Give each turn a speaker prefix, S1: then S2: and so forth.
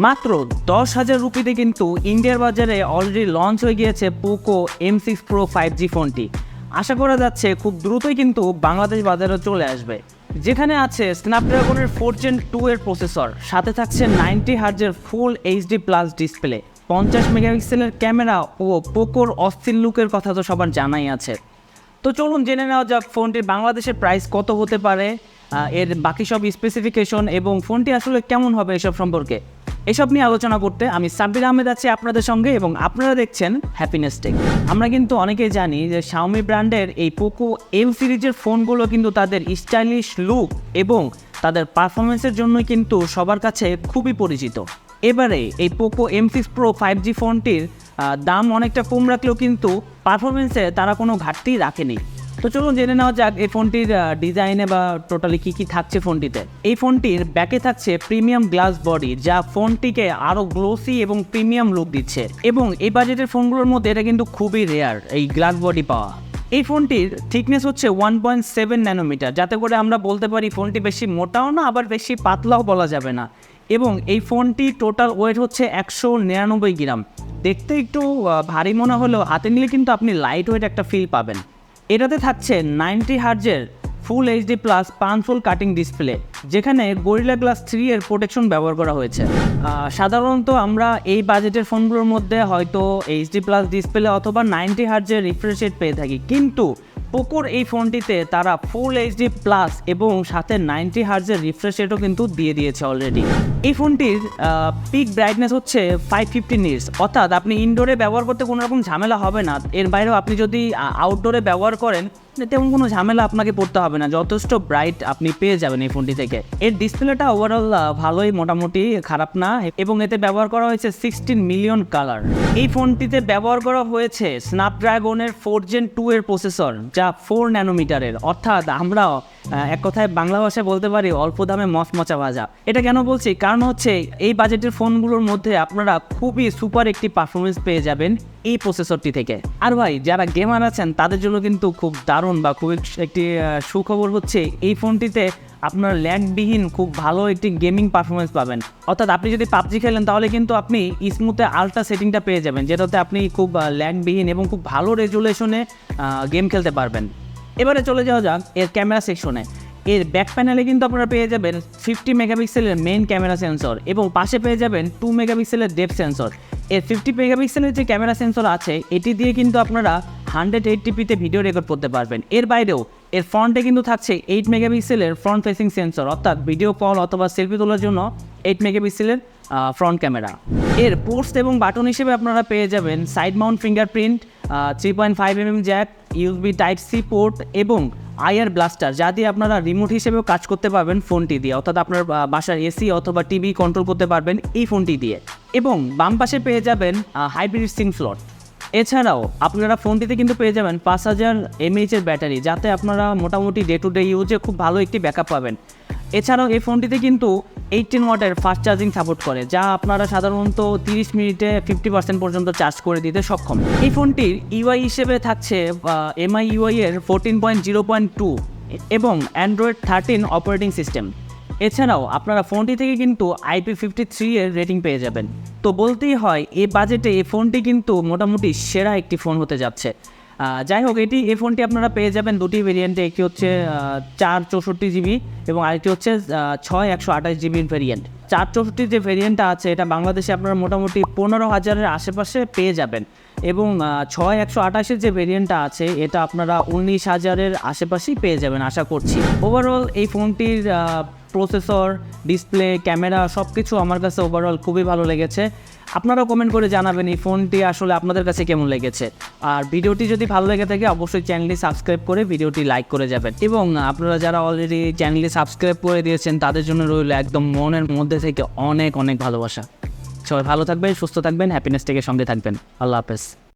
S1: মাত্র 10,000 রুপিতে কিন্তু ইন্ডিয়ার বাজারে অলরেডি লঞ্চ হয়ে গিয়েছে পোকো M6 Pro 5G ফোনটি। আশা করা যাচ্ছে খুব দ্রুতই কিন্তু বাংলাদেশ বাজারে চলে আসবে, যেখানে আছে স্ন্যাপড্রাগনের 4 Gen 2 এর প্রসেসর, সাথে থাকছে 90 হার্জের ফুল এইচডি প্লাস ডিসপ্লে, 50 মেগাপিক্সেলের ক্যামেরা ও পোকোর অস্থির লুকের কথা তো সবার জানাই আছে। তো চলুন জেনে নেওয়া যাক ফোনটির বাংলাদেশের প্রাইস কত হতে পারে, এর বাকি সব স্পেসিফিকেশন এবং ফোনটি আসলে কেমন হবে এসব সম্পর্কে। এসব নিয়ে আলোচনা করতে আমি সাব্বির আহমেদ আছি আপনাদের সঙ্গে এবং আপনারা দেখছেন হ্যাপিনেস টেক। আমরা কিন্তু অনেকেই জানি যে শাওমি ব্র্যান্ডের এই পোকো এম সিরিজের ফোনগুলো কিন্তু তাদের স্টাইলিশ লুক এবং তাদের পারফরমেন্সের জন্যই কিন্তু সবার কাছে খুবই পরিচিত। এবারে এই পোকো M6 Pro 5G ফোনটির দাম অনেকটা কম রাখলেও কিন্তু পারফরমেন্সে তারা কোনো ঘাটতি রাখেনি। তো চলুন জেনে নেওয়া যাক এই ফোনটির ডিজাইনে বা টোটালি কী থাকছে ফোনটিতে। এই ফোনটির ব্যাকে থাকছে প্রিমিয়াম গ্লাস বডি, যা ফোনটিকে আরও গ্লোসি এবং প্রিমিয়াম লুক দিচ্ছে, এবং এই বাজেটের ফোনগুলোর মধ্যে এটা কিন্তু খুবই রেয়ার এই গ্লাস বডি পাওয়া। এই ফোনটির থিকনেস হচ্ছে 1.7 ন্যানোমিটার, যাতে করে আমরা বলতে পারি ফোনটি বেশি মোটাও না আবার বেশি পাতলাও বলা যাবে না। এবং এই ফোনটি টোটাল ওয়েট হচ্ছে 199 গ্রাম। দেখতে একটু ভারী মনে হলেও হাতে নিলে কিন্তু আপনি লাইট ওয়েট একটা ফিল পাবেন। এটাতে থাকছে 90 হার্জের ফুল এইচডি প্লাস পানফুল কাটিং ডিসপ্লে, যেখানে গরিলা গ্লাস 3 এর প্রোটেকশন ব্যবহার করা হয়েছে। সাধারণত আমরা এই বাজেটের ফোনগুলোর মধ্যে হয়তো এইচডি প্লাস ডিসপ্লে অথবা 90 হার্জের রিফ্রেশ রেট পেয়ে থাকি, কিন্তু পোকোর এই ফোনটিতে তারা ফুল এইচডি প্লাস এবং সাথে 90 হার্জের রিফ্রেশ রেটও কিন্তু দিয়ে দিয়েছে অলরেডি। এই ফোনটির পিক ব্রাইটনেস হচ্ছে 550 নিটস, অর্থাৎ আপনি ইনডোরে ব্যবহার করতে কোনো রকম ঝামেলা হবে না। এর বাইরেও আপনি যদি আউটডোরে ব্যবহার করেন তেমন কোনো ঝামেলা আপনাকে পড়তে হবে না, যথেষ্ট ব্রাইট আপনি পেয়ে যাবেন এই ফোনটি থেকে। এর ডিসপ্লেটা ওভারঅল ভালোই, মোটামুটি খারাপ না, এবং এতে ব্যবহার করা হয়েছে 16 মিলিয়ন কালার। এই ফোনটিতে ব্যবহার করা হয়েছে স্ন্যাপড্রাগনের 4 Gen 2 এর প্রসেসর, যা 4 ন্যানোমিটারের, অর্থাৎ আমরা এক কথায় বাংলা ভাষায় বলতে পারি অল্প দামে মচমচা ভাজা। এটা কেন বলছি, কারণ হচ্ছে এই বাজেটের ফোনগুলোর মধ্যে আপনারা খুবই সুপার একটি পারফরমেন্স পেয়ে যাবেন এই প্রসেসরটি থেকে। আর ভাই, যারা গেমার আছেন তাদের জন্য কিন্তু খুব দারুণ বা খুব একটি সুখবর হচ্ছে এই ফোনটিতে আপনার ল্যাগবিহীন খুব ভালো একটি গেমিং পারফরমেন্স পাবেন। অর্থাৎ আপনি যদি পাবজি খেলেন তাহলে কিন্তু আপনি স্মুথে আলট্রা সেটিংটা পেয়ে যাবেন, যেটাতে আপনি খুব ল্যাগবিহীন এবং খুব ভালো রেজুলেশনে গেম খেলতে পারবেন। এবারে চলে যাওয়া যাক এর ক্যামেরা সেকশনে। এর ব্যাক প্যানেলে কিন্তু আপনারা পেয়ে যাবেন 50 মেগাপিক্সেলের মেইন ক্যামেরা সেন্সর এবং পাশে পেয়ে যাবেন 2 মেগাপিক্সেলের ডেপথ সেন্সর। এর 50 মেগাপিক্সেলের যে ক্যামেরা সেন্সর আছে এটি দিয়ে কিন্তু আপনারা 180pতে ভিডিও রেকর্ড করতে পারবেন। এর বাইরেও এর ফ্রন্টে কিন্তু থাকছে 8 মেগাপিক্সেলের ফ্রন্ট ফেসিং সেন্সর, অর্থাৎ ভিডিও কল অথবা সেলফি তোলার জন্য 8 মেগাপিক্সেলের ফ্রন্ট ক্যামেরা। এর পোর্টস এবং বাটন হিসেবে আপনারা পেয়ে যাবেন side Mount fingerprint, 3.5mm Jack, USB Type-C port এবং আইআর ব্লাস্টার, যা দিয়ে আপনারা রিমোট হিসেবেও কাজ করতে পারবেন ফোনটি দিয়ে, অর্থাৎ আপনার বাসার এসি অথবা টিভি কন্ট্রোল করতে পারবেন এই ফোনটি দিয়ে। এবং বাম পাশে পেয়ে যাবেন হাইব্রিড সিম স্লট। এছাড়াও আপনারা ফোনটিতে কিন্তু পেয়ে যাবেন 5000 mAh ব্যাটারি, যাতে আপনারা মোটামুটি ডে টু ডে ইউজে খুব ভালো একটি ব্যাকআপ পাবেন। এছাড়াও এই ফোনটিতে কিন্তু 18 ওয়াটের ফাস্ট চার্জিং সাপোর্ট করে, যা আপনারা সাধারণত 30 মিনিটে 50% পর্যন্ত চার্জ করে দিতে সক্ষম। এই ফোনটির ইউআই হিসেবে থাকছে MI UI এর 14.0.2 এবং অ্যান্ড্রয়েড 13 অপারেটিং সিস্টেম। এছাড়াও আপনারা ফোনটি থেকে কিন্তু IP53 এর রেটিং পেয়ে যাবেন। তো বলতেই হয় এই বাজেটে এই ফোনটি কিন্তু মোটামুটি সেরা একটি ফোন হতে যাচ্ছে। যাই হোক, এই ফোনটি আপনারা পেয়ে যাবেন দুটি ভেরিয়েন্টে, একটি হচ্ছে 464GB এবং আরেকটি হচ্ছে 6128GB ভেরিয়েন্ট। 464 যে ভেরিয়েন্টটা আছে এটা বাংলাদেশে আপনারা মোটামুটি 15,000-এর আশেপাশে পেয়ে যাবেন, এবং 6128-এর যে ভেরিয়েন্টটা আছে এটা আপনারা 19,000-এর আশেপাশেই পেয়ে যাবেন আশা করছি। ওভারঅল এই ফোনটির প্রসেসর, ডিসপ্লে, ক্যামেরা সব কিছু আমার কাছে ওভারঅল খুবই ভালো লেগেছে। আপনারাও কমেন্ট করে জানাবেন এই ফোনটি আসলে আপনাদের কাছে কেমন লেগেছে। আর ভিডিওটি যদি ভালো লেগে থাকে অবশ্যই চ্যানেলটি সাবস্ক্রাইব করে ভিডিওটি লাইক করে যাবেন, এবং আপনারা যারা অলরেডি চ্যানেলটি সাবস্ক্রাইব করে দিয়েছেন তাদের জন্য রইল একদম মনের মধ্যে থেকে অনেক অনেক ভালোবাসা। সবাই ভালো থাকবেন, সুস্থ থাকবেন, হ্যাপিনেস থেকে সঙ্গে থাকবেন। আল্লাহ হাফেজ।